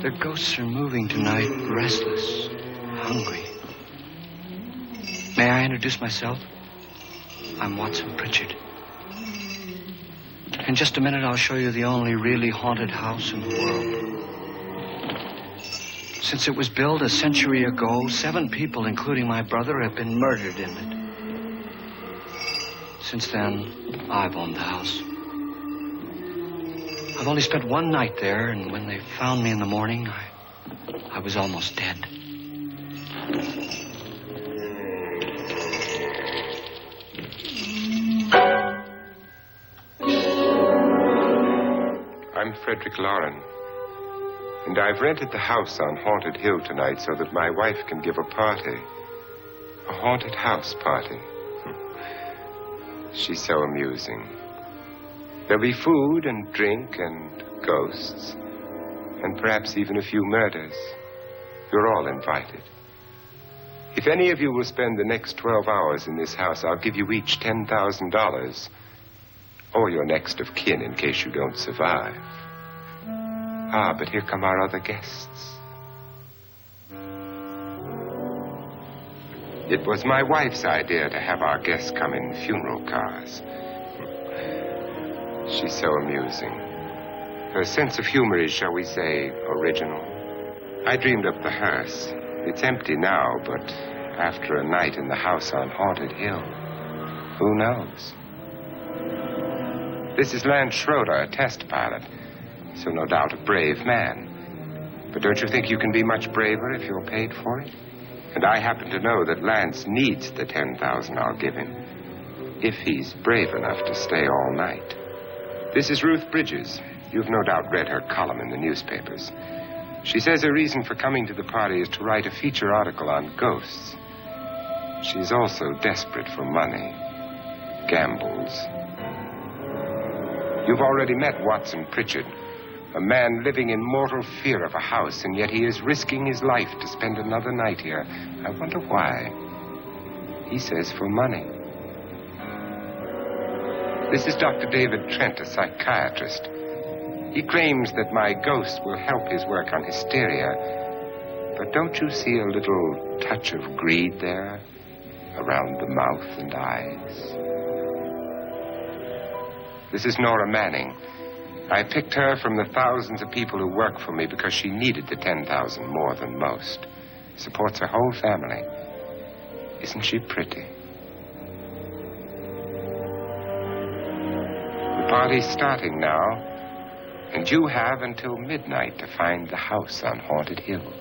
The ghosts are moving tonight, restless, hungry. May I introduce myself? I'm Watson Pritchard. In just a minute, I'll show you the only really haunted house in the world. Since it was built a century ago, 7 people, including my brother, have been murdered in it. Since then, I've owned the house. I've only spent one night there, and when they found me in the morning, I was almost dead. I'm Frederick Loren, and I've rented the house on Haunted Hill tonight so that my wife can give a party. A haunted house party. She's so amusing. There'll be food and drink and ghosts, and perhaps even a few murders. You're all invited. If any of you will spend the next 12 hours in this house, I'll give you each $10,000. Or your next of kin in case you don't survive. Ah, but here come our other guests. It was my wife's idea to have our guests come in funeral cars. She's so amusing. Her sense of humor is, shall we say, original. I dreamed up the hearse. It's empty now, but after a night in the house on Haunted Hill, who knows? This is Lance Schroeder, a test pilot, so no doubt a brave man. But don't you think you can be much braver if you're paid for it? And I happen to know that Lance needs the $10,000 I'll give him, if he's brave enough to stay all night. This is Ruth Bridges. You've no doubt read her column in the newspapers. She says her reason for coming to the party is to write a feature article on ghosts. She's also desperate for money. Gambles. You've already met Watson Pritchard, a man living in mortal fear of a house, and yet he is risking his life to spend another night here. I wonder why. He says for money. This is Dr. David Trent, a psychiatrist. He claims that my ghost will help his work on hysteria. But don't you see a little touch of greed there around the mouth and eyes? This is Nora Manning. I picked her from the thousands of people who work for me because she needed the $10,000 more than most. Supports her whole family. Isn't she pretty? The party's starting now, and you have until midnight to find the house on Haunted Hill.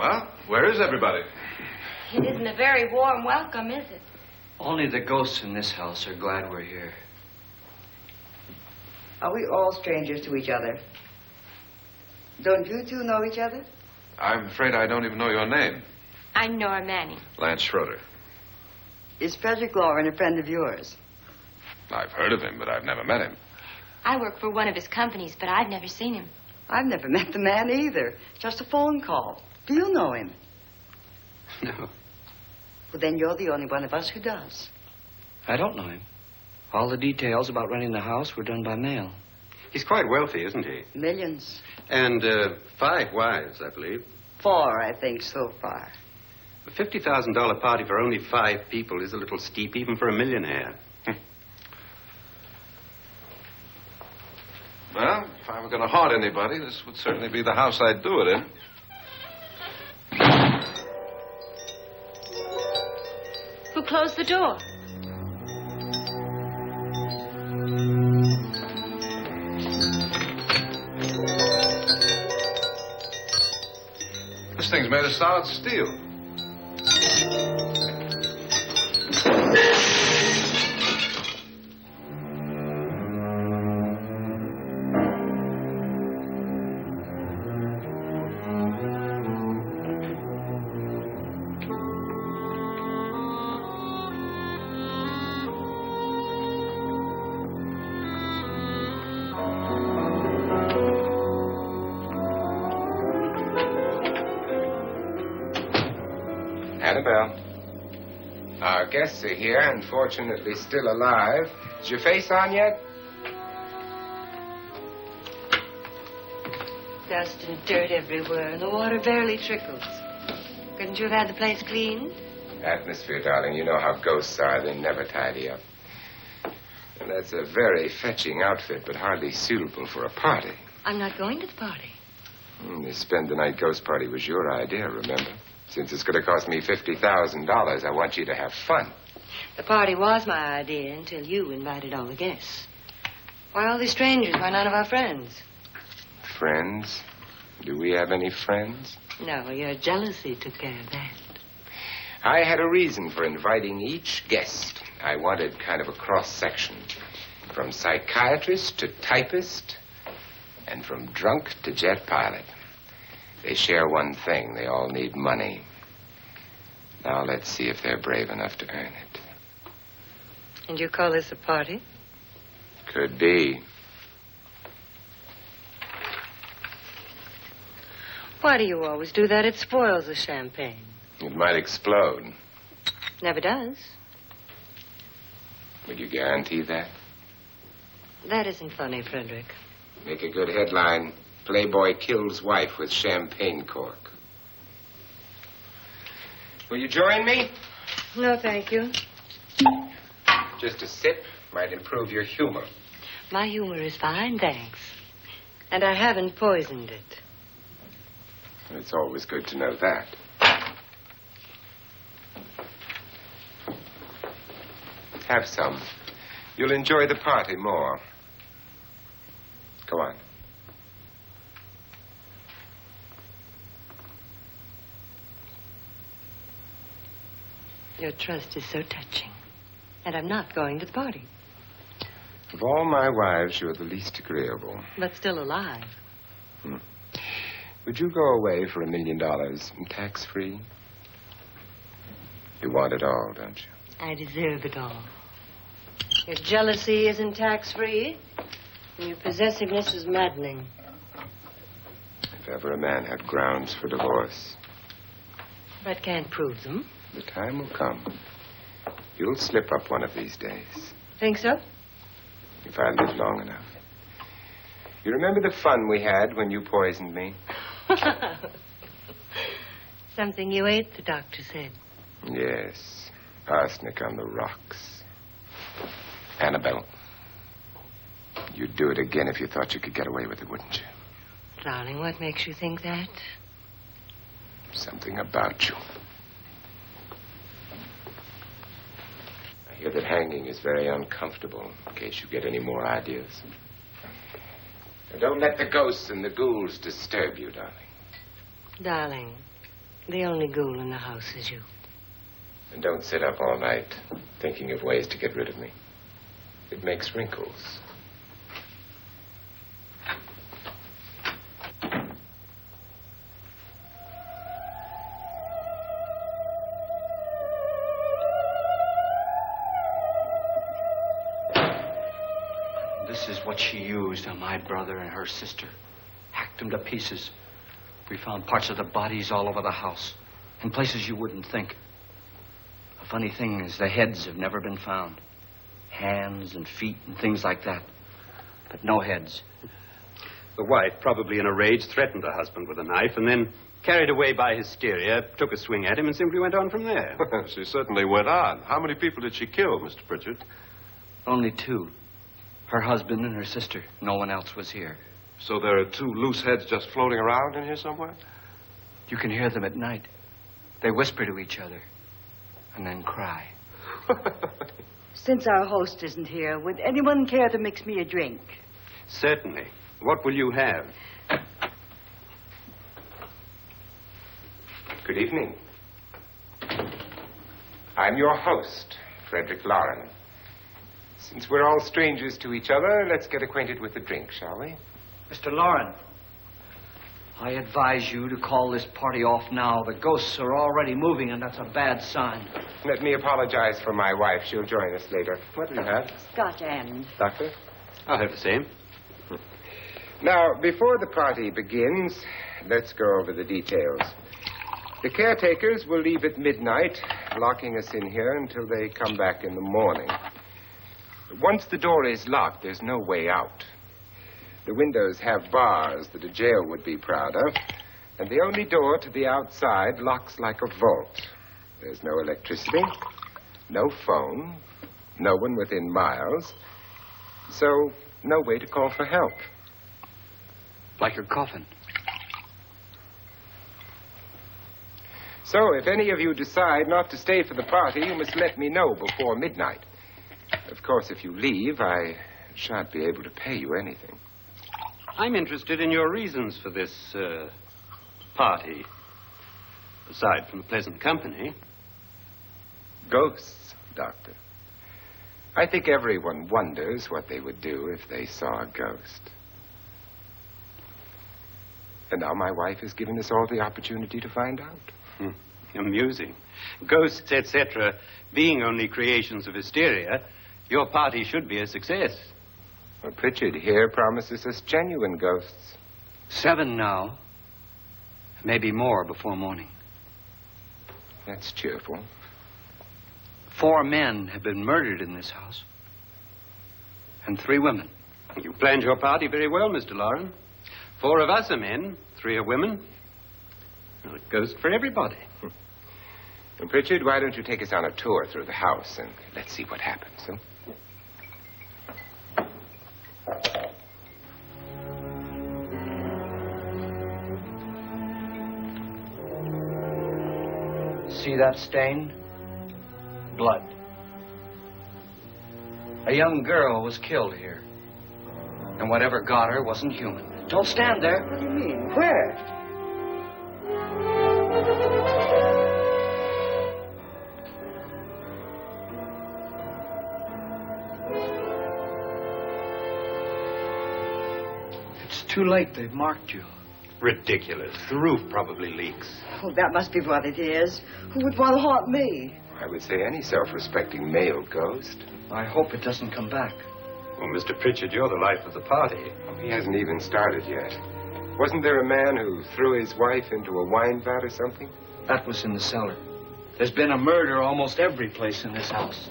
Well, where is everybody? It isn't a very warm welcome, is it? Only the ghosts in this house are glad we're here. Are we all strangers to each other? Don't you two know each other? I'm afraid I don't even know your name. I'm Nora Manning. Lance Schroeder. Is Frederick Loren a friend of yours? I've heard of him, but I've never met him. I work for one of his companies, but I've never seen him. I've never met the man either. Just a phone call. Do you know him? No, Well, then you're the only one of us who does. I don't know him. All the details about renting the house were done by mail. He's quite wealthy, isn't he? Millions. And 5 wives, I believe. 4, I think, so far. A $50,000 party for only 5 people is a little steep, even for a millionaire. Well, if I were going to haunt anybody, this would certainly be the house I'd do it in. Who closed the door? This thing's made of solid steel. Annabelle. Our guests are here, unfortunately still alive. Is your face on yet? Dust and dirt everywhere, and the water barely trickles. Couldn't you have had the place cleaned? Atmosphere, darling. You know how ghosts are. They never tidy up. And that's a very fetching outfit, but hardly suitable for a party. I'm not going to the party. The spend-the-night ghost party was your idea, remember? Since it's going to cost me $50,000, I want you to have fun. The party was my idea until you invited all the guests. Why all these strangers? Why none of our friends? Friends? Do we have any friends? No, your jealousy took care of that. I had a reason for inviting each guest. I wanted kind of a cross-section. From psychiatrist to typist, and from drunk to jet pilot. They share one thing. They all need money. Now let's see if they're brave enough to earn it. And you call this a party? Could be. Why do you always do that? It spoils the champagne. It might explode. Never does. Would you guarantee that? That isn't funny, Frederick. Make a good headline. Playboy kills wife with champagne cork. Will you join me? No, thank you. Just a sip might improve your humor. My humor is fine, thanks. And I haven't poisoned it. It's always good to know that. Have some. You'll enjoy the party more. Go on. Your trust is so touching. And I'm not going to the party. Of all my wives, you're the least agreeable. But still alive. Would you go away for $1 million tax-free? You want it all, don't you? I deserve it all. Your jealousy isn't tax-free. And your possessiveness is maddening. If ever a man had grounds for divorce. But can't prove them. The time will come. You'll slip up one of these days. Think so? If I live long enough. You remember the fun we had when you poisoned me? Something you ate, the doctor said. Yes. Arsenic on the rocks. Annabelle, you'd do it again if you thought you could get away with it, wouldn't you? Darling, what makes you think that? Something about you. I hear that hanging is very uncomfortable, in case you get any more ideas. Now, don't let the ghosts and the ghouls disturb you, darling. Darling, The only ghoul in the house is you. And don't sit up all night thinking of ways to get rid of me. It makes wrinkles. This is what she used on my brother and her sister. Hacked them to pieces. We found parts of the bodies all over the house, in places you wouldn't think. The funny thing is the heads have never been found. Hands and feet and things like that. But no heads. The wife, probably in a rage, threatened her husband with a knife and then, carried away by hysteria, took a swing at him and simply went on from there. She certainly went on. How many people did she kill, Mr. Pritchard? Only two. Her husband and her sister. No one else was here. So there are two loose heads just floating around in here somewhere? You can hear them at night. They whisper to each other and then cry. Since our host isn't here, would anyone care to mix me a drink? Certainly. What will you have? Good evening. I'm your host, Frederick Loren. Since we're all strangers to each other, let's get acquainted with a drink, shall we? Mr. Loren, I advise you to call this party off now. The ghosts are already moving, and that's a bad sign. Let me apologize for my wife. She'll join us later. What do you have? Scotch and. Doctor? I'll have the same. Now, before the party begins, let's go over the details. The caretakers will leave at midnight, locking us in here until they come back in the morning. Once the door is locked, there's no way out. The windows have bars that a jail would be proud of, and the only door to the outside locks like a vault. There's no electricity, no phone, no one within miles, so no way to call for help. Like a coffin. So if any of you decide not to stay for the party, you must let me know before midnight. Of course, if you leave, I shan't be able to pay you anything. I'm interested in your reasons for this, party. Aside from the pleasant company. Ghosts, Doctor. I think everyone wonders what they would do if they saw a ghost. And now my wife has given us all the opportunity to find out. Amusing. Ghosts, etc., being only creations of hysteria, your party should be a success. Well, Pritchard here promises us genuine ghosts. 7 now. Maybe more before morning. That's cheerful. 4 men have been murdered in this house. And 3 women. You planned your party very well, Mr. Loren. 4 of us are men, 3 are women. Well, a ghost for everybody. Well, Pritchard, why don't you take us on a tour through the house and let's see what happens, huh? See that stain? Blood. A young girl was killed here. And whatever got her wasn't human. Don't stand there. What do you mean? Where? It's too late. They've marked you. Ridiculous. The roof probably leaks. Oh, that must be what it is. Who would want to haunt me? I would say any self-respecting male ghost. I hope it doesn't come back. Well, Mr. Pritchard, you're the life of the party. He hasn't even started yet. Wasn't there a man who threw his wife into a wine vat or something? That was in the cellar. There's been a murder almost every place in this house.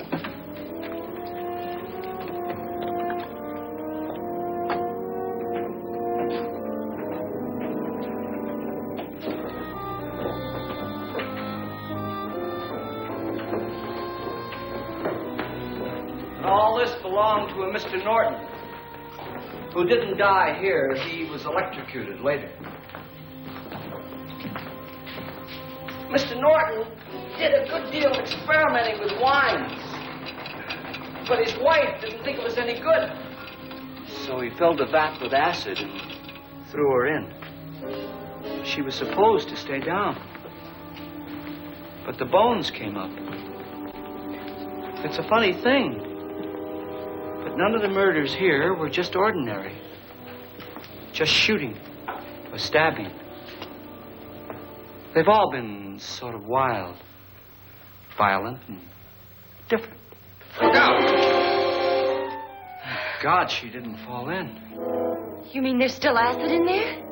All this belonged to a Mr. Norton, who didn't die here. He was electrocuted later. Mr. Norton did a good deal of experimenting with wines, but his wife didn't think it was any good. So he filled a vat with acid and threw her in. She was supposed to stay down. But the bones came up. It's a funny thing. But none of the murders here were just ordinary. Just shooting or stabbing. They've all been sort of wild, violent, and different. Look out! Thank God she didn't fall in. You mean there's still acid in there?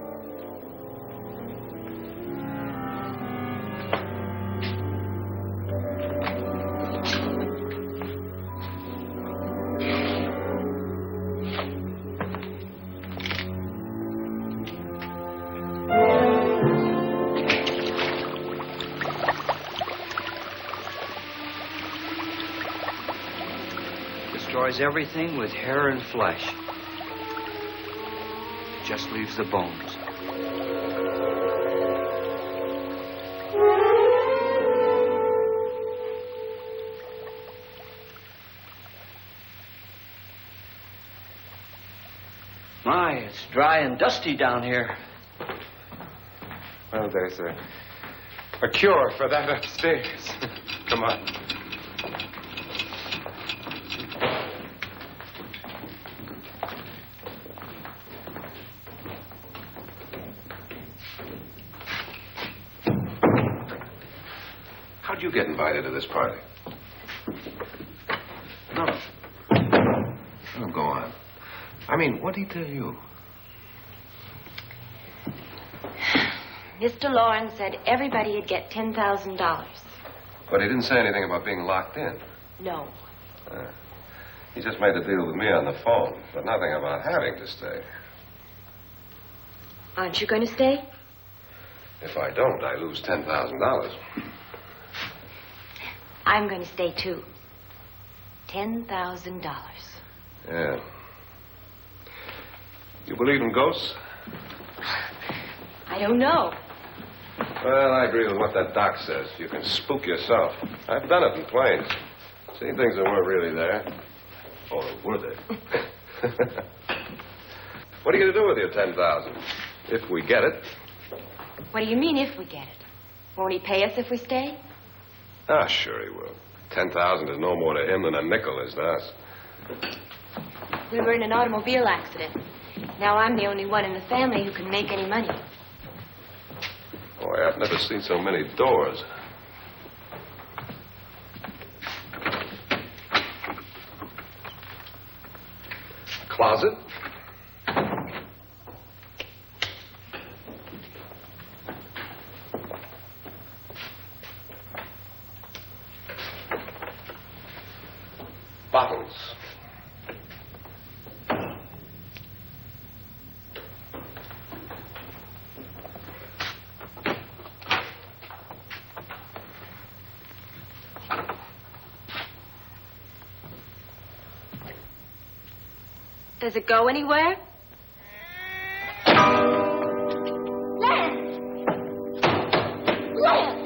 Destroys everything with hair and flesh. Just leaves the bones. My, it's dry and dusty down here. Well, there's a cure for that upstairs. Come on. How'd you get invited to this party? No. Oh, go on. I mean, what did he tell you? Mr. Lawrence said everybody'd get $10,000. But he didn't say anything about being locked in. No. He just made the deal with me on the phone, but nothing about having to stay. Aren't you going to stay? If I don't, I lose $10,000. I'm going to stay, too. $10,000. Yeah. You believe in ghosts? I don't know. Well, I agree with what that doc says. You can spook yourself. I've done it in planes. Seen things that weren't really there. Or were they? What are you going to do with your $10,000? If we get it. What do you mean, if we get it? Won't he pay us if we stay? Ah, sure he will. 10,000 is no more to him than a nickel is to us. We were in an automobile accident. Now I'm the only one in the family who can make any money. Boy, I've never seen so many doors. Closet? Bottles. Does it go anywhere? Lance! Lance!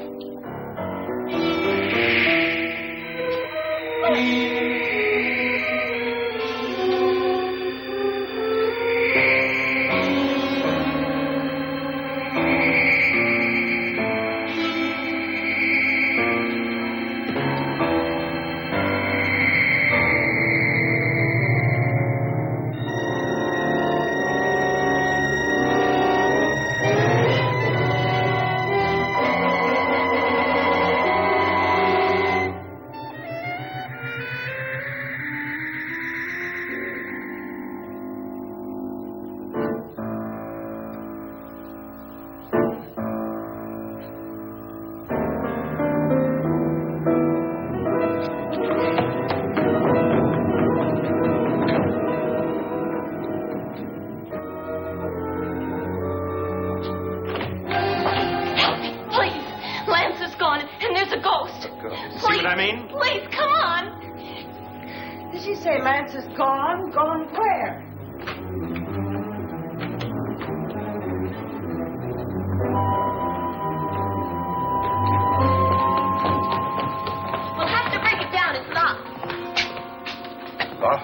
Did she say Lance is gone? Gone where? We'll have to break it down. It's locked. Huh?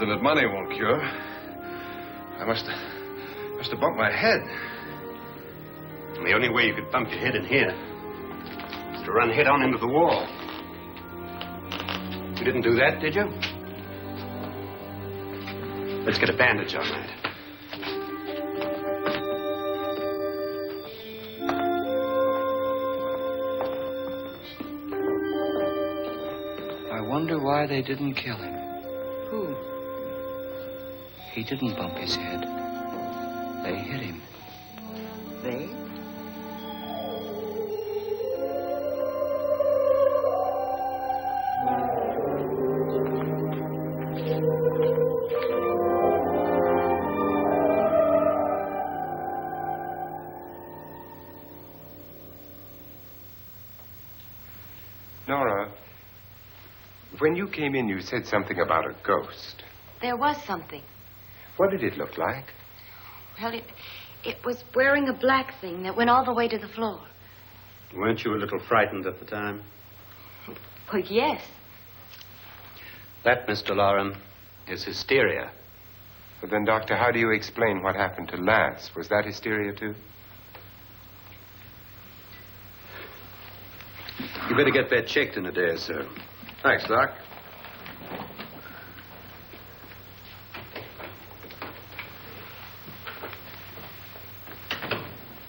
something that money won't cure. I must have bumped my head. And the only way you could bump your head in here is to run head on into the wall. You didn't do that, did you? Let's get a bandage on that. I wonder why they didn't kill him. Who? He didn't bump his head. They hit him. They? Nora, when you came in, you said something about a ghost. There was something. What did it look like? Well, it was wearing a black thing that went all the way to the floor. Weren't you a little frightened at the time? Well, yes. That, Mr. Loren, is hysteria. Well, then, Doctor, how do you explain what happened to Lance? Was that hysteria, too? You better get that checked in a day or so. Thanks, Doc.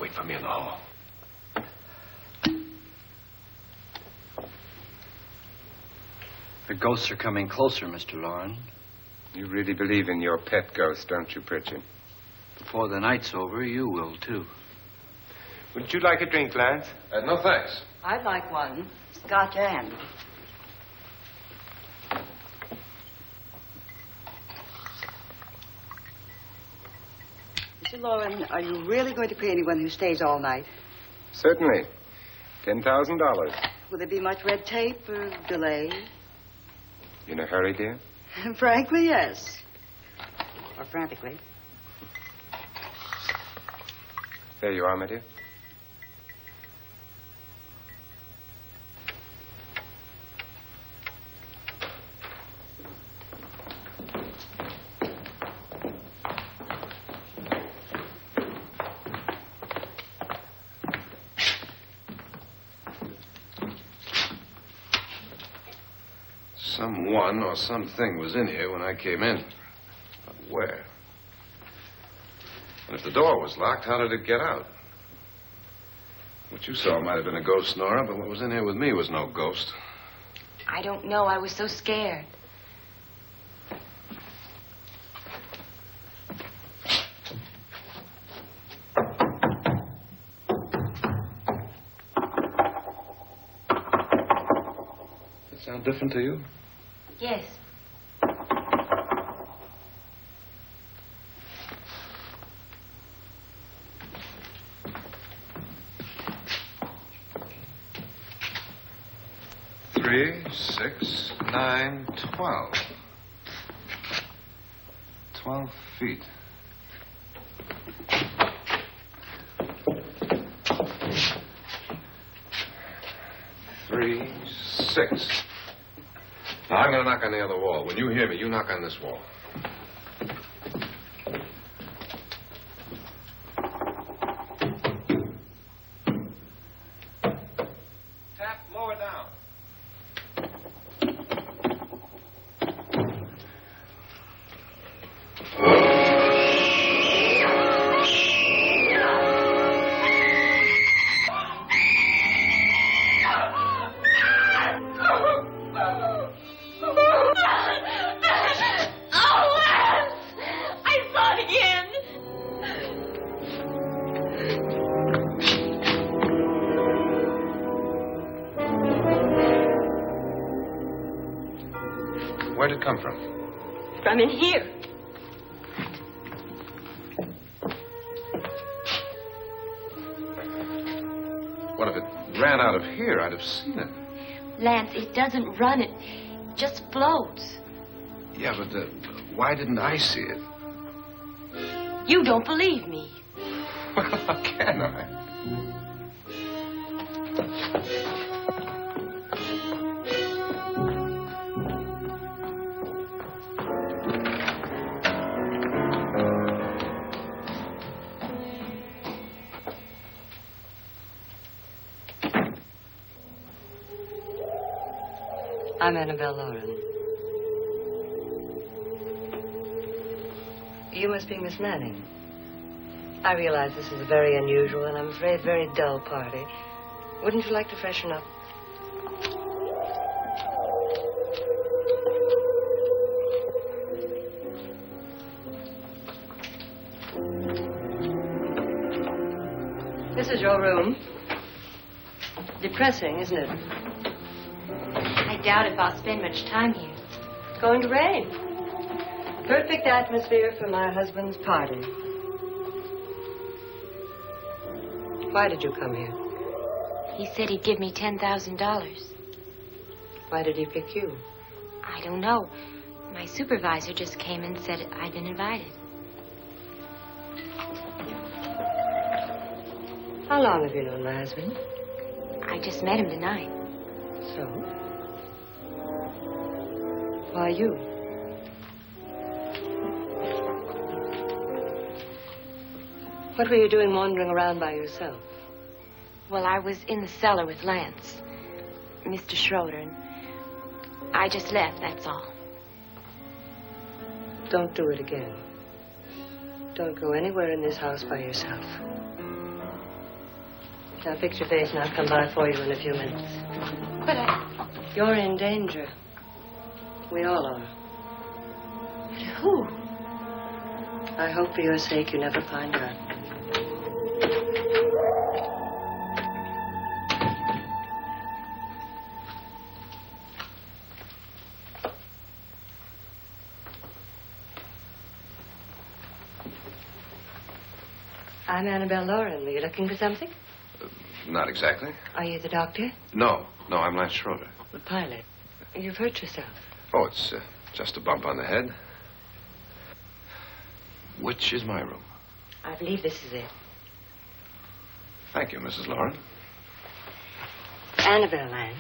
Wait for me in the hall. The ghosts are coming closer, Mr. Loren. You really believe in your pet ghost, don't you, Pritchard? Before the night's over, you will, too. Would you like a drink, Lance? No, thanks. I'd like one. Scotch and. Mr. Loren, are you really going to pay anyone who stays all night? Certainly. $10,000. Will there be much red tape or delay? In a hurry, dear? Frankly, yes. Or frantically. There you are, my dear. Someone or something was in here when I came in. But where? And if the door was locked, how did it get out? What you saw might have been a ghost, Nora, but what was in here with me was no ghost. I don't know. I was so scared. Does it sound different to you? Yes. Three, 6, 9, 12. 12 feet. Three, 6. Now, I'm going to knock on the other wall. When you hear me, you knock on this wall. Tap lower down. Where'd it come from? From in here. What if it ran out of here? I'd have seen it. Lance, it doesn't run. It just floats. Yeah, but why didn't I see it? You don't believe me. Well, how can I? I'm Annabelle Lauren. You must be Miss Manning. I realize this is a very unusual and I'm afraid very dull party. Wouldn't you like to freshen up? This is your room. Depressing, isn't it? I doubt if I'll spend much time here. It's going to rain. Perfect atmosphere for my husband's party. Why did you come here? He said he'd give me $10,000. Why did he pick you? I don't know. My supervisor just came and said I'd been invited. How long have you known my husband? I just met him tonight. So? Why you? What were you doing wandering around by yourself? Well, I was in the cellar with Lance, Mr. Schroeder, and I just left, that's all. Don't do it again. Don't go anywhere in this house by yourself. Now fix your face and I'll come by for you in a few minutes. But You're in danger. We all are. But who? I hope for your sake you never find out. I'm Annabelle Lauren. Were you looking for something? Not exactly. Are you the doctor? No, I'm Lance Schroeder. The pilot. You've hurt yourself. Oh, it's just a bump on the head. Which is my room? I believe this is it. Thank you, Mrs. Lauren. Annabelle Lance.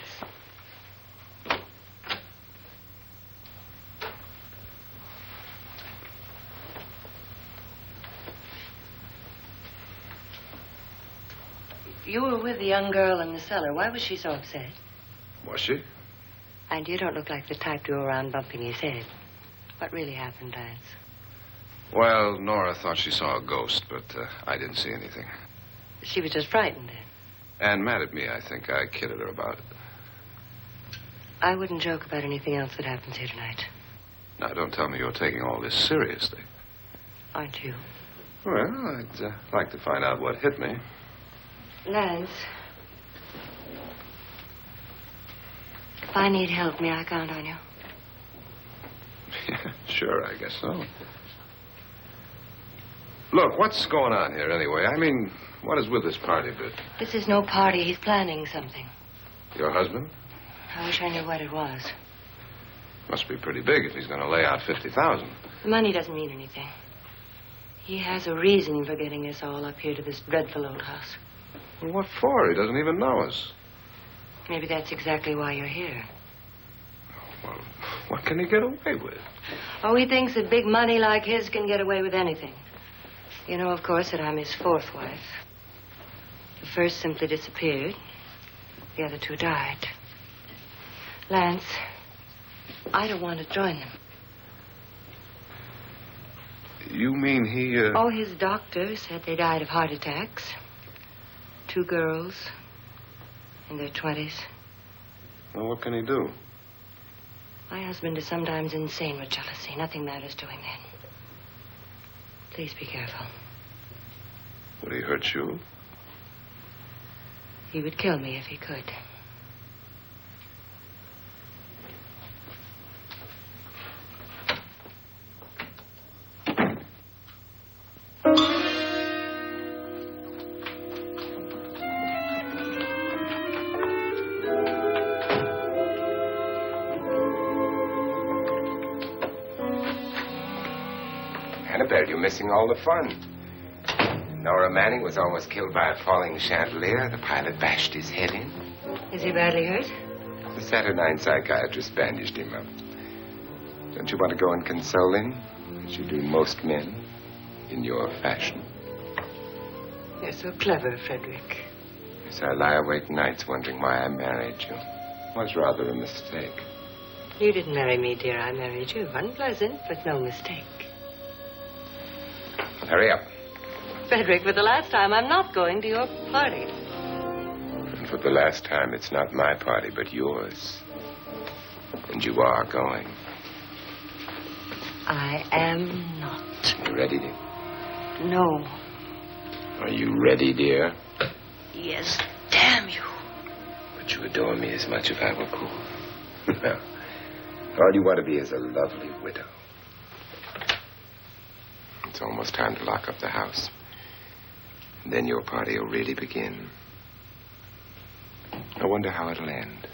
You were with the young girl in the cellar. Why was she so upset? Was she? And you don't look like the type to go around bumping his head. What really happened, Lance? Well, Nora thought she saw a ghost, but I didn't see anything. She was just frightened then. And mad at me, I think. I kidded her about it. I wouldn't joke about anything else that happens here tonight. Now, don't tell me you're taking all this seriously. Aren't you? Well, I'd like to find out what hit me. Lance. If I need help, may I count on you? Yeah, sure, I guess so. Look, what's going on here anyway? I mean, what is with this party bit? This is no party. He's planning something. Your husband? I wish I knew what it was. Must be pretty big if he's going to lay out $50,000. The money doesn't mean anything. He has a reason for getting us all up here to this dreadful old house. Well, what for? He doesn't even know us. Maybe that's exactly why you're here. Well, what can he get away with? Oh, he thinks that big money like his can get away with anything. You know, of course, that I'm his fourth wife. The first simply disappeared. The other two died. Lance, I don't want to join them. You mean he, Oh, his doctor said they died of heart attacks. 2 girls in their 20s. Well, what can he do? My husband is sometimes insane with jealousy. Nothing matters to him then. Please be careful. Would he hurt you? He would kill me if he could. Annabelle, you're missing all the fun. Nora Manning was almost killed by a falling chandelier. The pilot bashed his head in. Is he badly hurt? The Saturnine psychiatrist bandaged him up. Don't you want to go and console him, as you do most men, in your fashion? You're so clever, Frederick. Yes, I lie awake nights wondering why I married you. It was rather a mistake. You didn't marry me, dear. I married you. Unpleasant, but no mistake. Hurry up. Frederick, for the last time, I'm not going to your party. And for the last time, it's not my party, but yours. And you are going. I am not. You ready, dear? No. Are you ready, dear? Yes, damn you. Would you adore me as much if I were poor? No. All you want to be is a lovely widow. It's almost time to lock up the house. And then your party will really begin. I wonder how it'll end.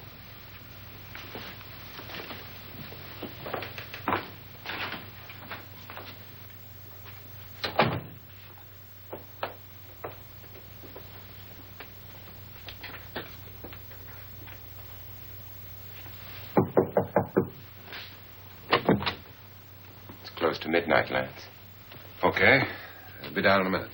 It's close to midnight, Lance. Okay. I'll be down in a minute.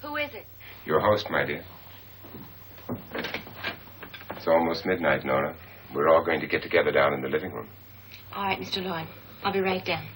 Who is it? Your host, my dear. It's almost midnight, Nora. We're all going to get together down in the living room. All right, Mr. Lloyd. I'll be right down.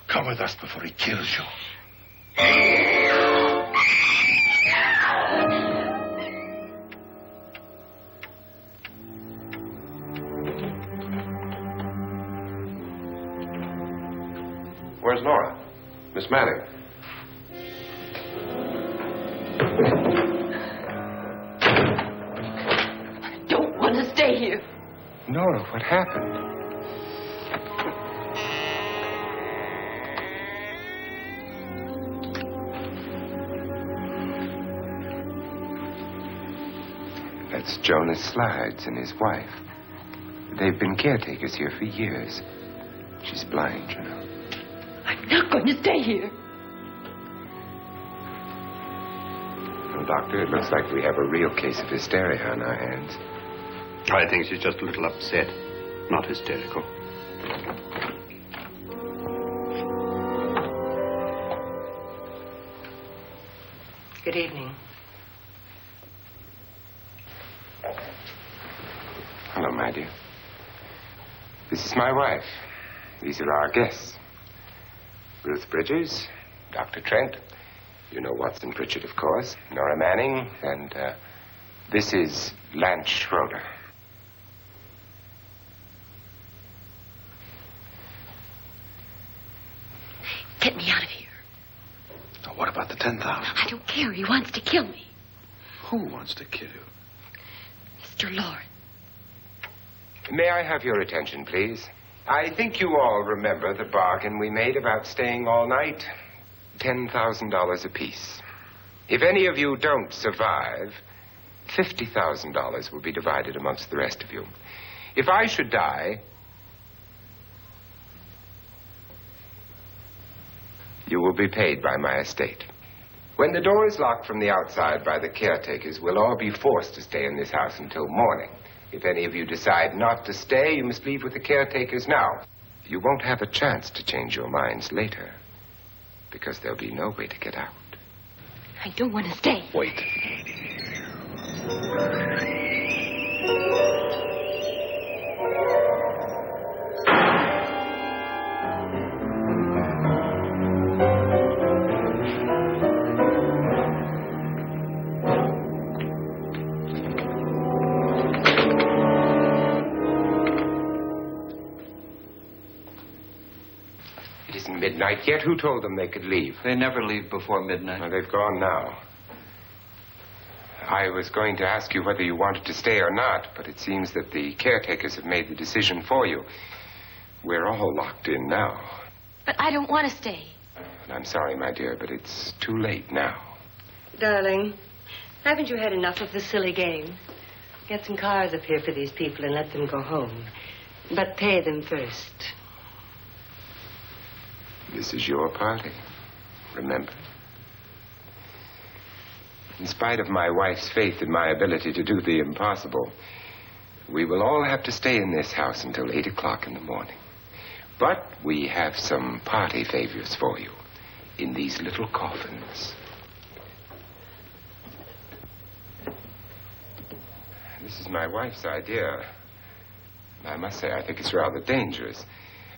Come with us before he kills you. Where's Nora? Miss Manning. I don't want to stay here. Nora, what happened? That's Jonas Slides and his wife. They've been caretakers here for years. She's blind, you know. I'm not going to stay here. Well, Doctor, it looks like we have a real case of hysteria on our hands. I think she's just a little upset, not hysterical. Good evening. Hello, my dear. This is my wife. These are our guests. Ruth Bridgers, Dr. Trent. You know Watson Pritchard, of course. Nora Manning. And this is Lance Schroeder. Get me out of here. Now, what about the 10,000? I don't care. He wants to kill me. Who wants to kill you? Mr. Lord. May I have your attention, please? I think you all remember the bargain we made about staying all night. $10,000 apiece. If any of you don't survive, $50,000 will be divided amongst the rest of you. If I should die, you will be paid by my estate. When the door is locked from the outside by the caretakers, we'll all be forced to stay in this house until morning. If any of you decide not to stay, you must leave with the caretakers now. You won't have a chance to change your minds later, because there'll be no way to get out. I don't want to stay. Wait. midnight yet? Who told them they could leave? They never leave before midnight. Well, they've gone now. I was going to ask you whether you wanted to stay or not, but it seems that the caretakers have made the decision for you. We're all locked in now. But I don't want to stay. And I'm sorry, my dear, but it's too late now. Darling, haven't you had enough of the silly game? Get some cars up here for these people and let them go home. But pay them first. This is your party, remember? In spite of my wife's faith in my ability to do the impossible, we will all have to stay in this house until 8 o'clock in the morning. But we have some party favors for you in these little coffins. This is my wife's idea. I must say, I think it's rather dangerous.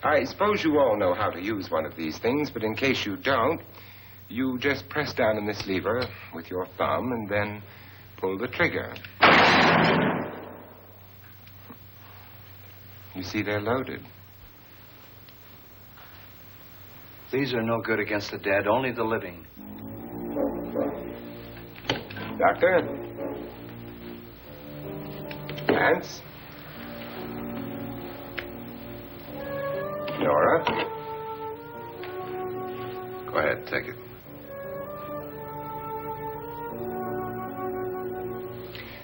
I suppose you all know how to use one of these things, but in case you don't, you just press down on this lever with your thumb and then pull the trigger. You see, they're loaded. These are no good against the dead, only the living. Doctor? Lance? Nora? Go ahead, take it.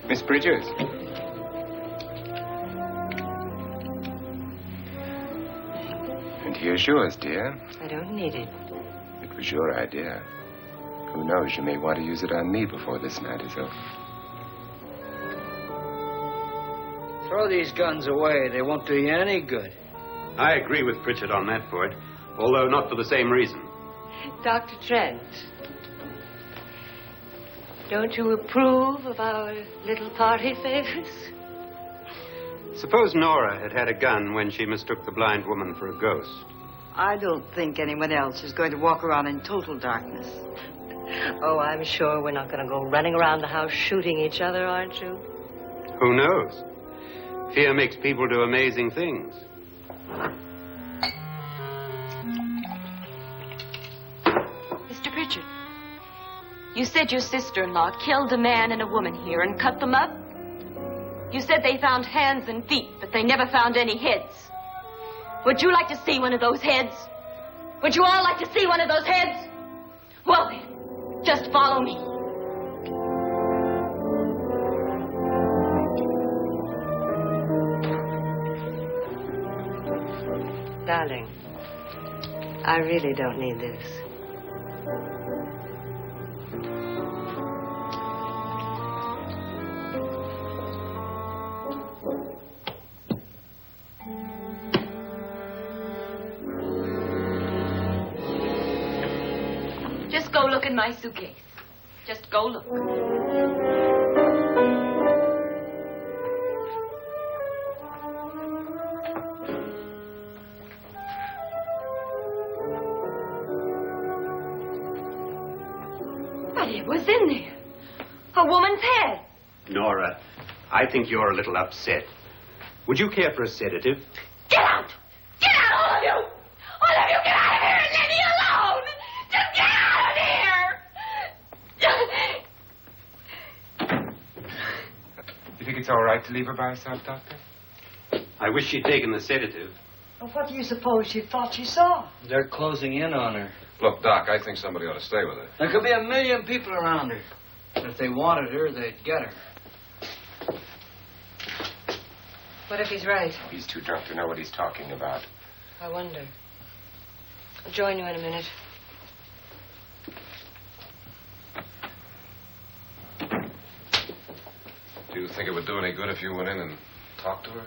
Miss Bridges? And here's yours, dear. I don't need it. It was your idea. Who knows, you may want to use it on me before this night is over. Throw these guns away. They won't do you any good. I agree with Pritchard on that point, although not for the same reason. Dr. Trent, don't you approve of our little party favors? Suppose Nora had had a gun when she mistook the blind woman for a ghost. I don't think anyone else is going to walk around in total darkness. Oh, I'm sure we're not going to go running around the house shooting each other, aren't you? Who knows? Fear makes people do amazing things. Mr. Pritchard, you said your sister-in-law killed a man and a woman here and cut them up? You said they found hands and feet, but they never found any heads. Would you like to see one of those heads? Would you all like to see one of those heads? Well, then, just follow me. Darling, I really don't need this. Just go look in my suitcase. Just go look. But it was in there. A woman's head. Nora, I think you're a little upset. Would you care for a sedative? Get out! Get out, all of you! All of you, get out of here and leave me alone! Just get out of here! You think it's all right to leave her by herself, Doctor? I wish she'd taken the sedative. Well, what do you suppose she thought she saw? They're closing in on her. Look, Doc, I think somebody ought to stay with her. There could be 1 million people around her. If they wanted her, they'd get her. What if he's right? He's too drunk to know what he's talking about. I wonder. I'll join you in a minute. Do you think it would do any good if you went in and talked to her?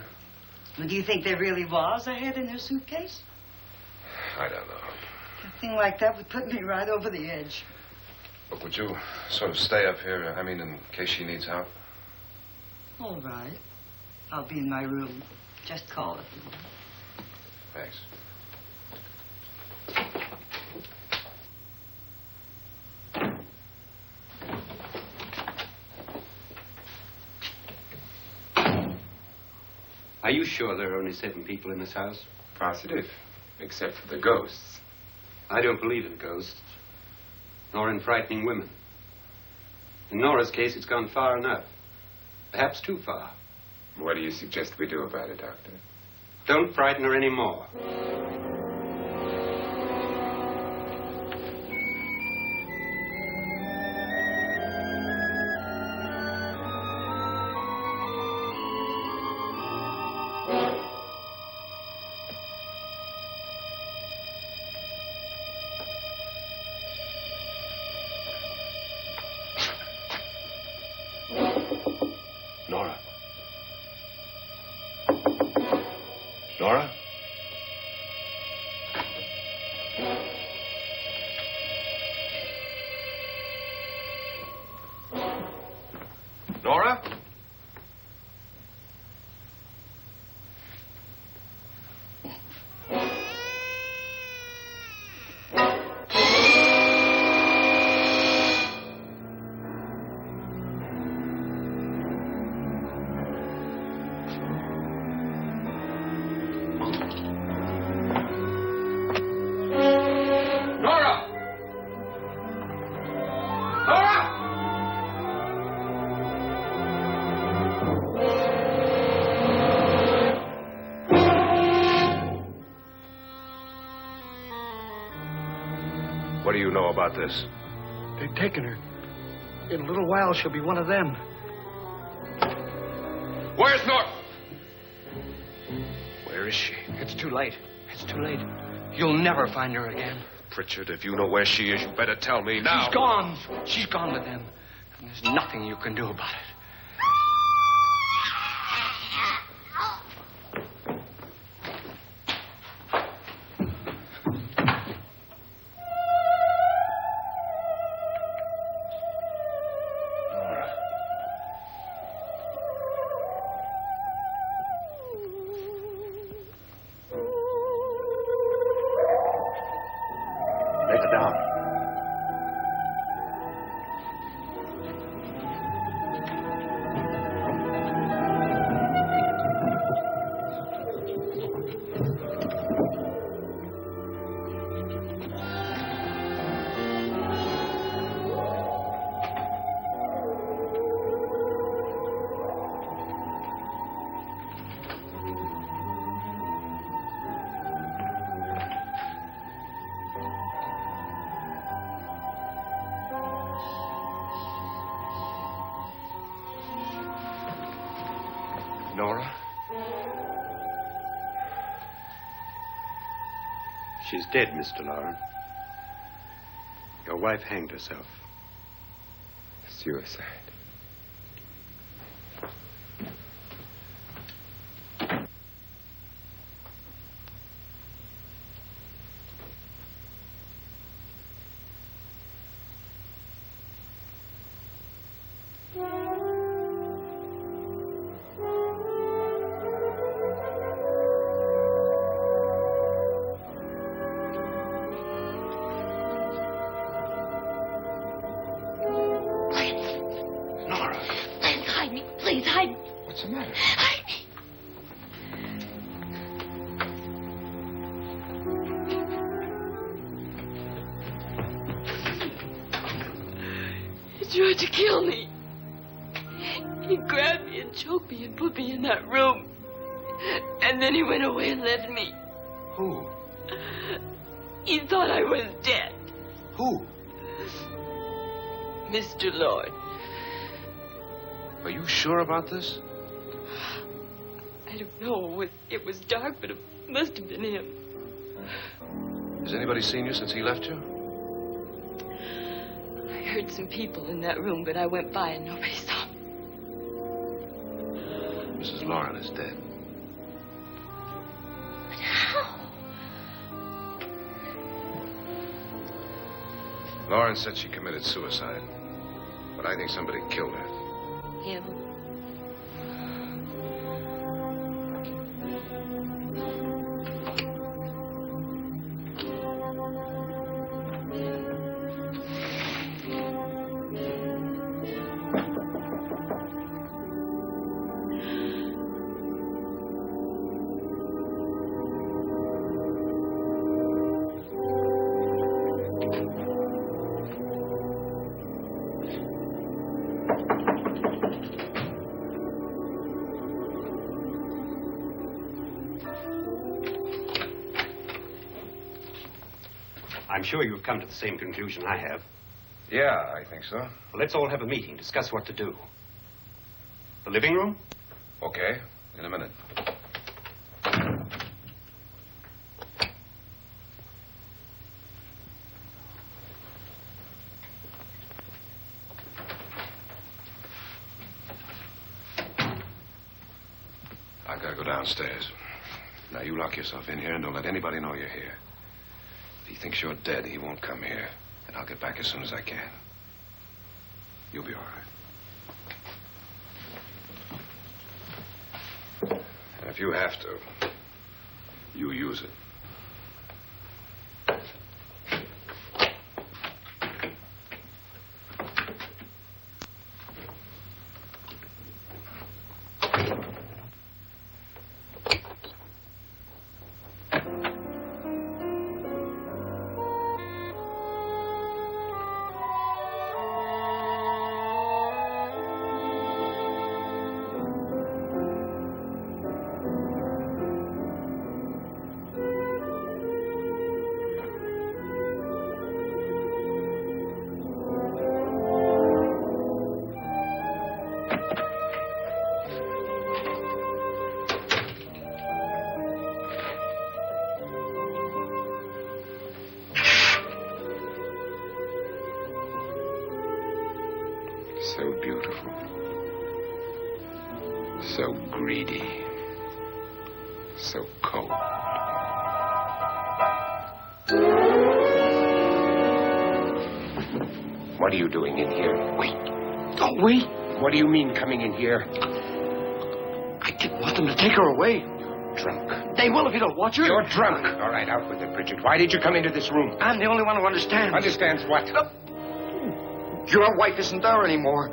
Well, do you think there really was a head in her suitcase? I don't know. A thing like that would put me right over the edge. Look, would you sort of stay up here, I mean, in case she needs help? All right. I'll be in my room. Just call it. Thanks. Are you sure there are only 7 people in this house? Positive, except for the ghosts. I don't believe in ghosts, nor in frightening women. In Nora's case, it's gone far enough. Perhaps too far. What do you suggest we do about it, Doctor? Don't frighten her any more. Nora. Nora? Nora? Nora! Nora! What do you know about this? They've taken her. In a little while, she'll be one of them. Where's Nora? Where is she? It's too late. It's too late. You'll never find her again. Pritchard, if you know where she is, you better tell me now. She's gone. She's gone with them. And there's nothing you can do about it. Lay her down. Nora? She's dead, Mr. Loren. Your wife hanged herself. Suicide. Please, hide me. What's the matter? Hide me. He tried to kill me. He grabbed me and choked me and put me in that room. And then he went away and left me. Who? He thought I was dead. Who? Mr. Lord. Are you sure about this? I don't know. It was dark, but it must have been him. Has anybody seen you since he left you? I heard some people in that room, but I went by and nobody saw me. Mrs. Loren is dead. But how? Loren said she committed suicide. But I think somebody killed her. Him. I'm sure you've come to the same conclusion I have. Yeah, I think so. Well, let's all have a meeting, discuss what to do. The living room? Okay, in a minute. I've got to go downstairs. Now, you lock yourself in here and don't let anybody know you're here. If he thinks you're dead, he won't come here. And I'll get back as soon as I can. You'll be all right. And if you have to, you use it. So beautiful. So greedy. So cold. What are you doing in here? Wait. Don't wait. What do you mean coming in here? I didn't want them to take her away. You're drunk. They will if you don't watch her. You're drunk. All right, out with it, Bridget. Why did you come into this room? I'm the only one who understands. Understands what? Your wife isn't there anymore.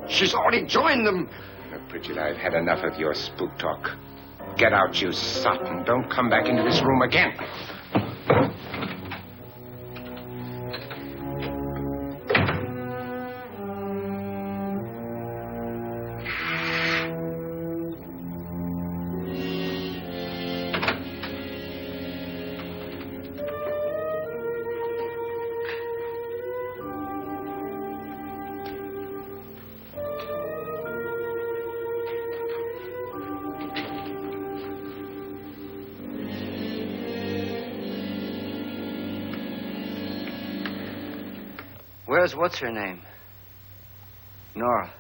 She's already joined them. Look, Bridget, I've had enough of your spook talk. Get out, you sot, and don't come back into this room again. Where's what's-her-name? Nora.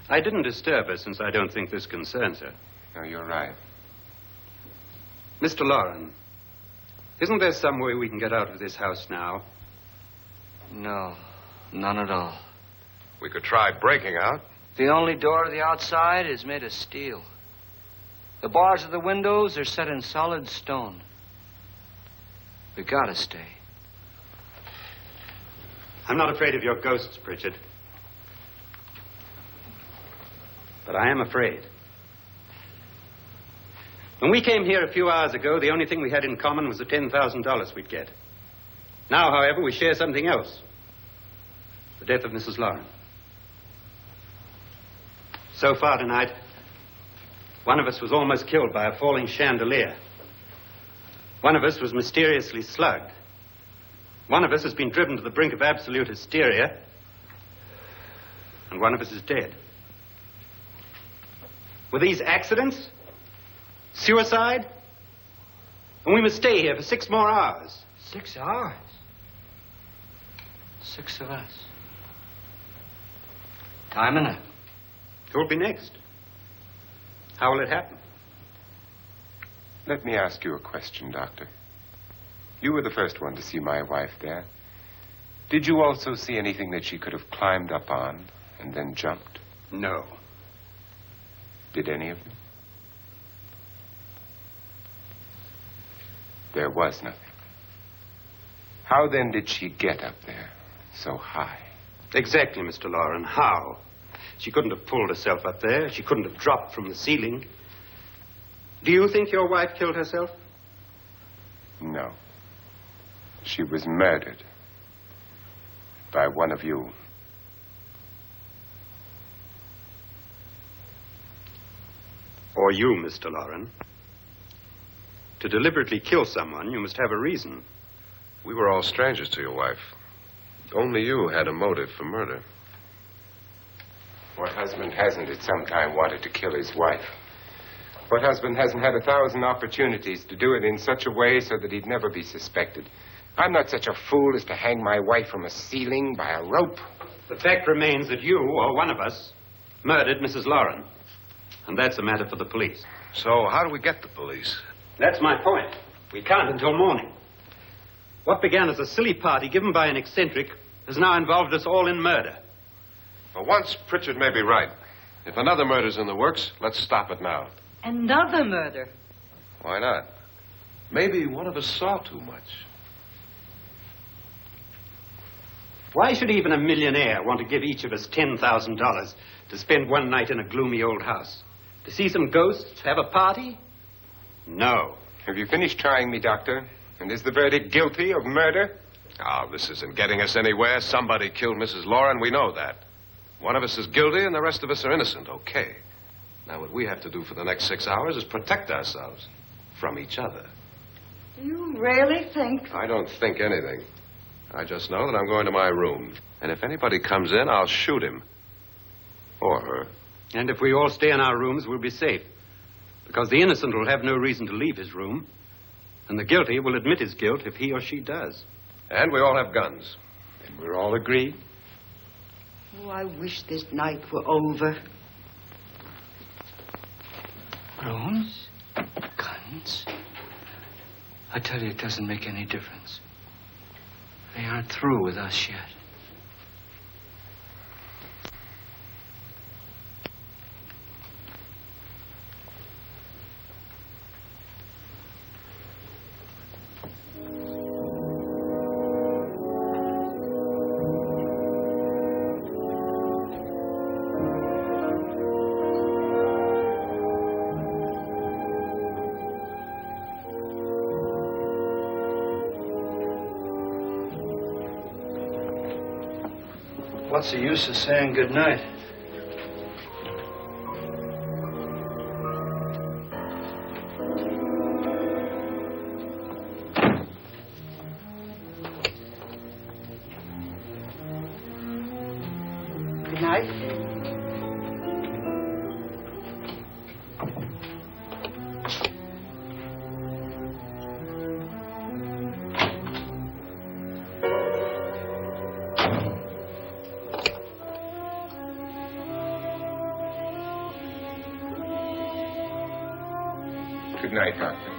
I didn't disturb her since I don't think this concerns her. No, you're right. Mr. Loren, isn't there some way we can get out of this house now? No, none at all. We could try breaking out. The only door to the outside is made of steel. The bars of the windows are set in solid stone. We gotta stay. I'm not afraid of your ghosts, Pritchard. But I am afraid. When we came here a few hours ago, the only thing we had in common was the $10,000 we'd get. Now, however, we share something else. The death of Mrs. Loren. So far tonight, one of us was almost killed by a falling chandelier. One of us was mysteriously slugged. One of us has been driven to the brink of absolute hysteria. And one of us is dead. Were these accidents? Suicide? And we must stay here for 6 more hours. 6 hours? 6 of us. Time enough. Who will be next? How will it happen? Let me ask you a question, Doctor. You were the first one to see my wife there. Did you also see anything that she could have climbed up on and then jumped? No. Did any of you? There was nothing. How then did she get up there so high? Exactly, Mr. Loren. How? She couldn't have pulled herself up there. She couldn't have dropped from the ceiling. Do you think your wife killed herself? No. She was murdered by one of you. Or you, Mr. Loren. To deliberately kill someone, you must have a reason. We were all strangers to your wife. Only you had a motive for murder. What husband hasn't at some time wanted to kill his wife? What husband hasn't had 1,000 opportunities to do it in such a way so that he'd never be suspected? I'm not such a fool as to hang my wife from a ceiling by a rope. The fact remains that you, or one of us, murdered Mrs. Lauren. And that's a matter for the police. So how do we get the police? That's my point. We can't until morning. What began as a silly party given by an eccentric has now involved us all in murder. For once, Pritchard may be right. If another murder's in the works, let's stop it now. Another murder? Why not? Maybe one of us saw too much. Why should even a millionaire want to give each of us $10,000 to spend one night in a gloomy old house? To see some ghosts, have a party? No. Have you finished trying me, Doctor? And is the verdict guilty of murder? Oh, this isn't getting us anywhere. Somebody killed Mrs. Lauren. We know that. One of us is guilty and the rest of us are innocent. Okay. Now, what we have to do for the next 6 hours is protect ourselves from each other. Do you really think? I don't think anything. I just know that I'm going to my room. And if anybody comes in, I'll shoot him. Or her. And if we all stay in our rooms, we'll be safe. Because the innocent will have no reason to leave his room. And the guilty will admit his guilt if he or she does. And we all have guns. And we're all agreed. Oh, I wish this night were over. Rooms? Guns? I tell you, it doesn't make any difference. They aren't through with us yet. What's the use of saying good night? Good night. Good night, Doctor.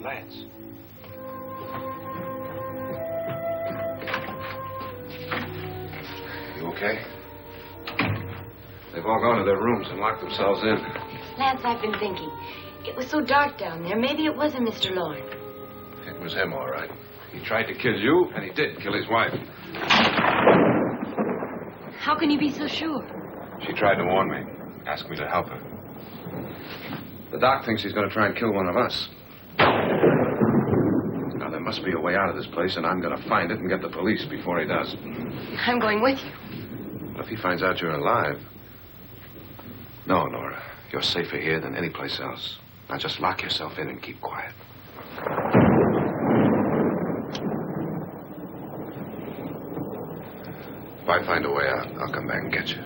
Lance. You okay? They've all gone to their rooms and locked themselves in. Lance, I've been thinking. It was so dark down there. Maybe it wasn't Mr. Lorne. It was him, all right. He tried to kill you, and he did kill his wife. How can you be so sure? She tried to warn me, asked me to help her. The doc thinks he's going to try and kill one of us. Now, there must be a way out of this place, and I'm going to find it and get the police before he does. I'm going with you. But if he finds out you're alive... No, Nora. You're safer here than any place else. Now just lock yourself in and keep quiet. If I find a way out, I'll come back and get you.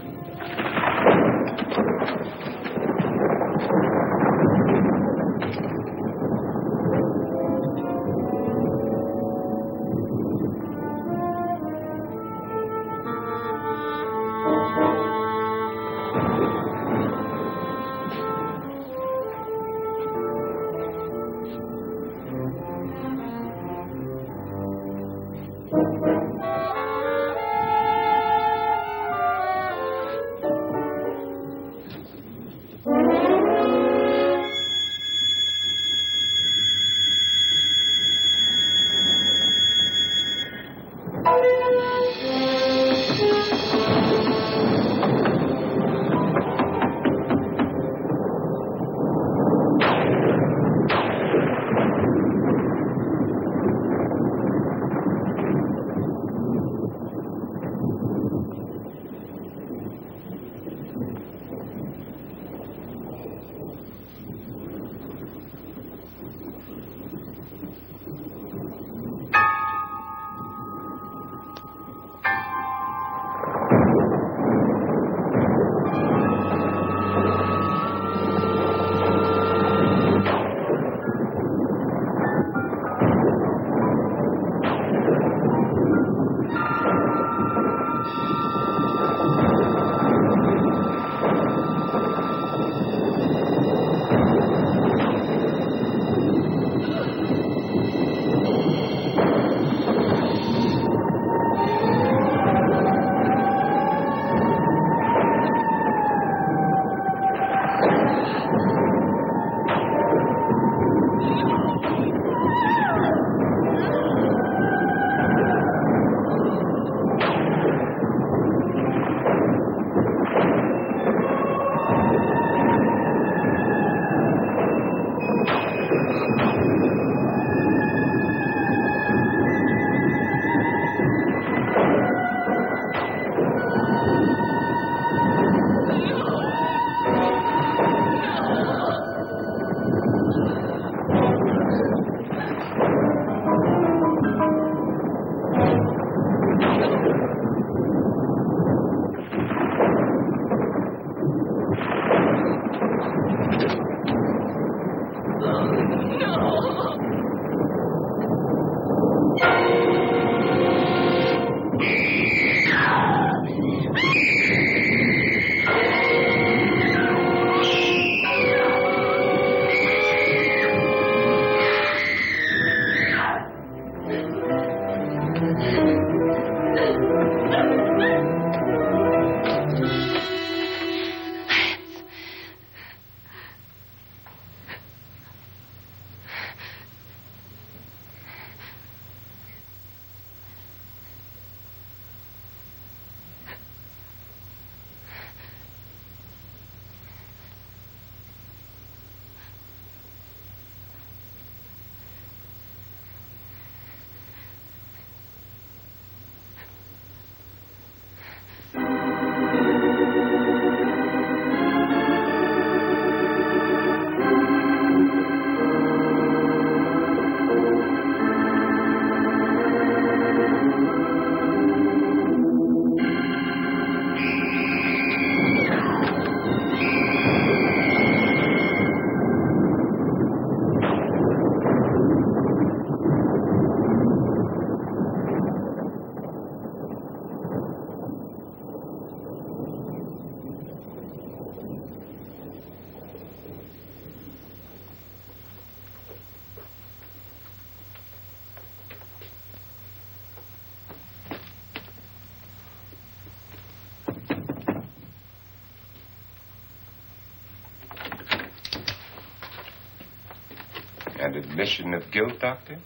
admission of guilt, Doctor?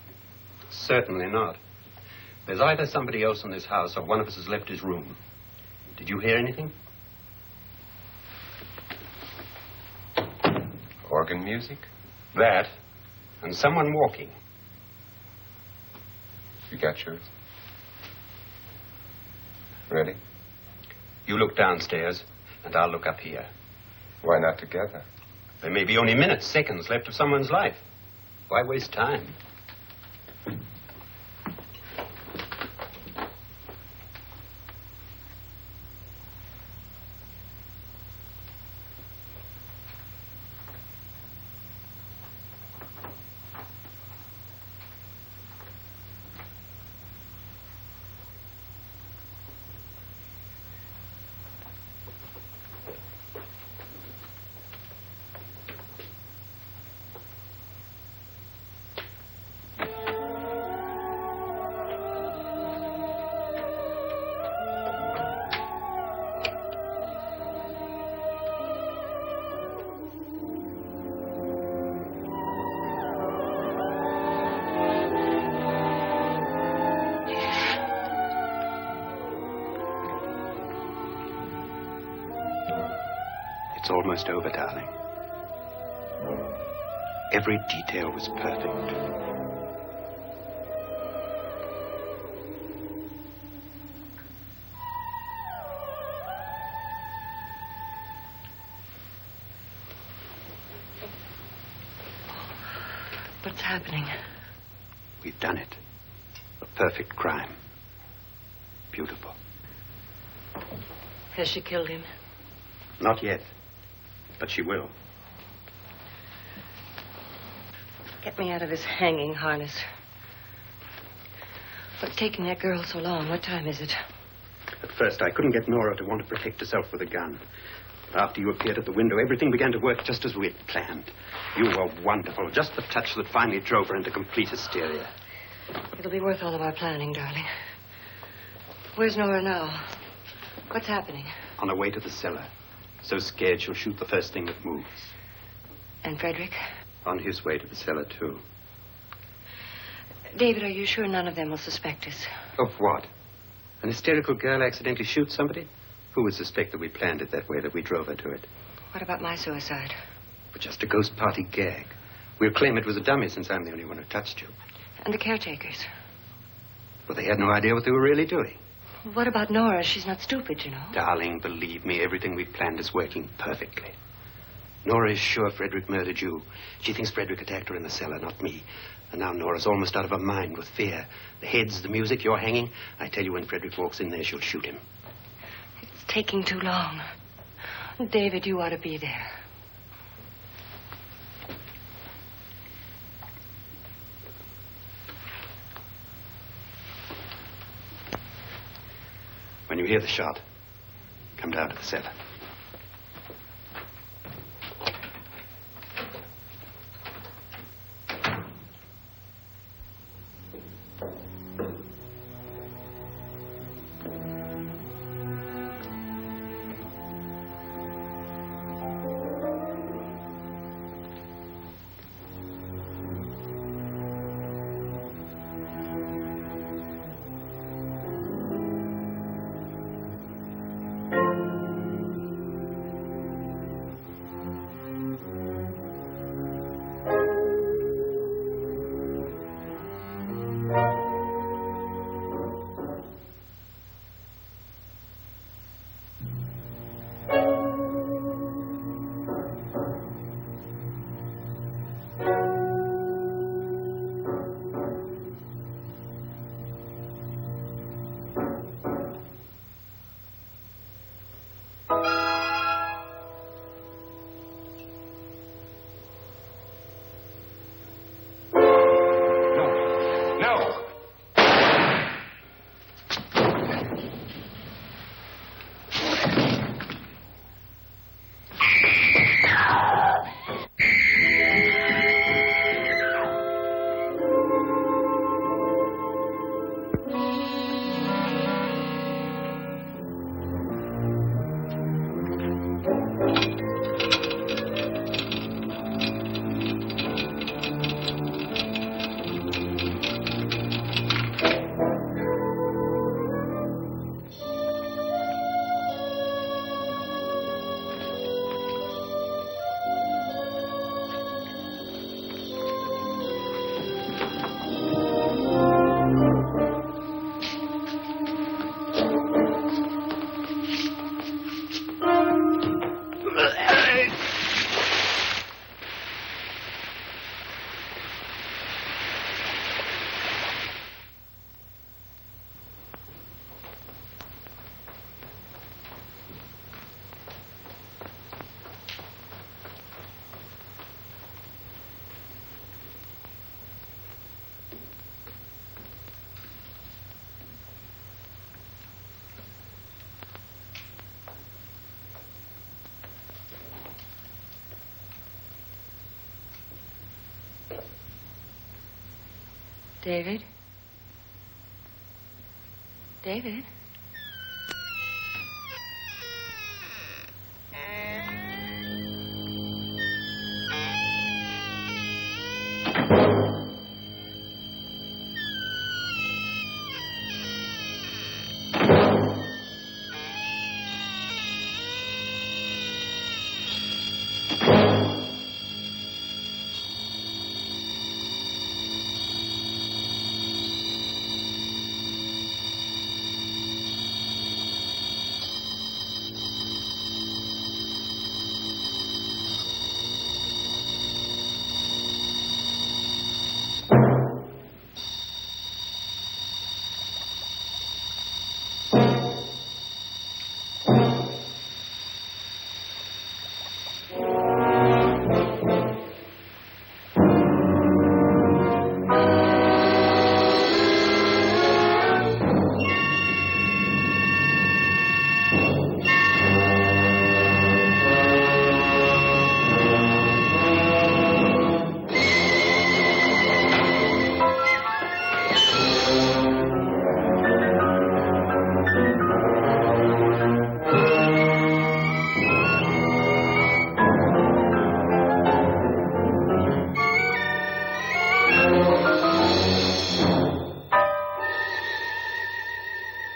Certainly not. There's either somebody else in this house or one of us has left his room. Did you hear anything? Organ music? That, and someone walking. You got yours? Ready? You look downstairs, and I'll look up here. Why not together? There may be only minutes, seconds left of someone's life. Why waste time? It's almost over, darling. Every detail was perfect. What's happening? We've done it. A perfect crime. Beautiful. Has she killed him? Not yet. But she will. Get me out of this hanging harness. What's taking that girl so long? What time is it? At first, I couldn't get Nora to want to protect herself with a gun. But after you appeared at the window, everything began to work just as we had planned. You were wonderful. Just the touch that finally drove her into complete hysteria. It'll be worth all of our planning, darling. Where's Nora now? What's happening? On her way to the cellar. So scared she'll shoot the first thing that moves. And Frederick? On his way to the cellar, too. David, are you sure none of them will suspect us? Of what? An hysterical girl accidentally shoots somebody? Who would suspect that we planned it that way, that we drove her to it? What about my suicide? But just a ghost party gag. We'll claim it was a dummy since I'm the only one who touched you. And the caretakers? Well, they had no idea what they were really doing. What about Nora? She's not stupid, you know. Darling, believe me, everything we've planned is working perfectly. Nora is sure Frederick murdered you. She thinks Frederick attacked her in the cellar, not me. And now Nora's almost out of her mind with fear. The heads, the music, you're hanging. I tell you, when Frederick walks in there, she'll shoot him. It's taking too long. David, you ought to be there. When you hear the shot, come down to the cellar. David? David?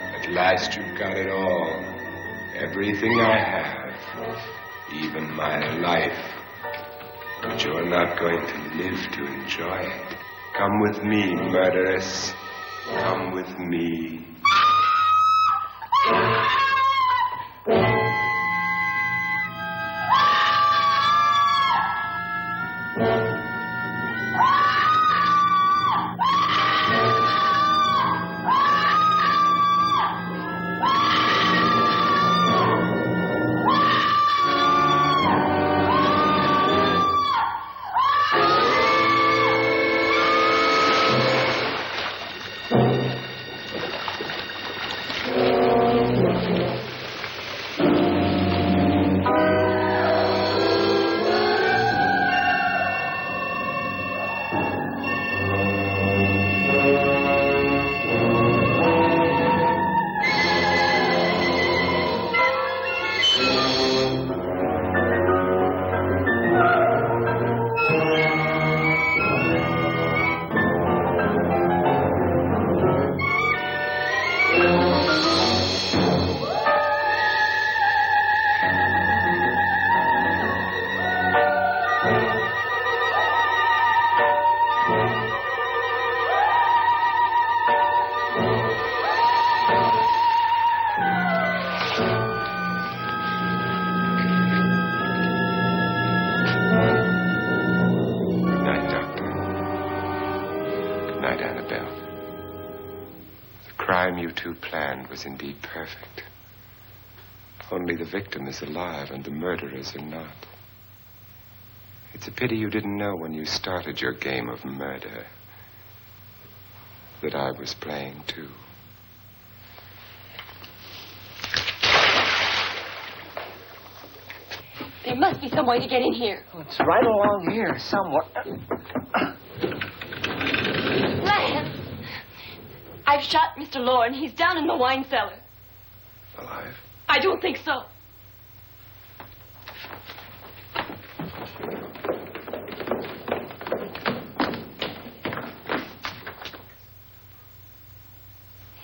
At last you've got it all. Everything I have. Even my life. But you're not going to live to enjoy it. Come with me, murderess. Come with me. You two planned was indeed perfect. Only the victim is alive and the murderers are not. It's a pity you didn't know when you started your game of murder that I was playing too. There must be some way to get in here. Oh, it's right along here somewhere. Lance! I've shot Mr. Loren. He's down in the wine cellar. Alive? I don't think so.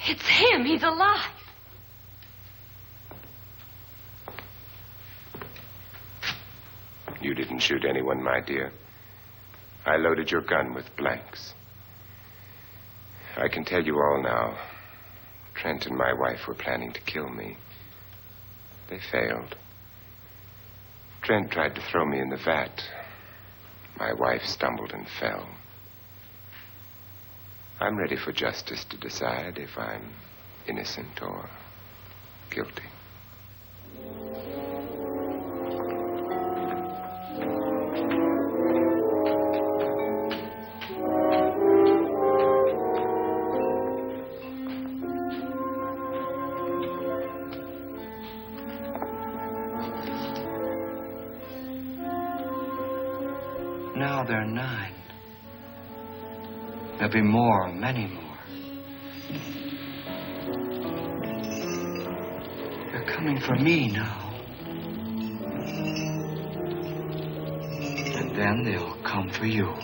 It's him. He's alive. You didn't shoot anyone, my dear. I loaded your gun with blanks. I can tell you all now. Trent and my wife were planning to kill me. They failed. Trent tried to throw me in the vat. My wife stumbled and fell. I'm ready for justice to decide if I'm innocent or guilty. Now they're 9. There'll be more, many more. They're coming for me now. And then they'll come for you.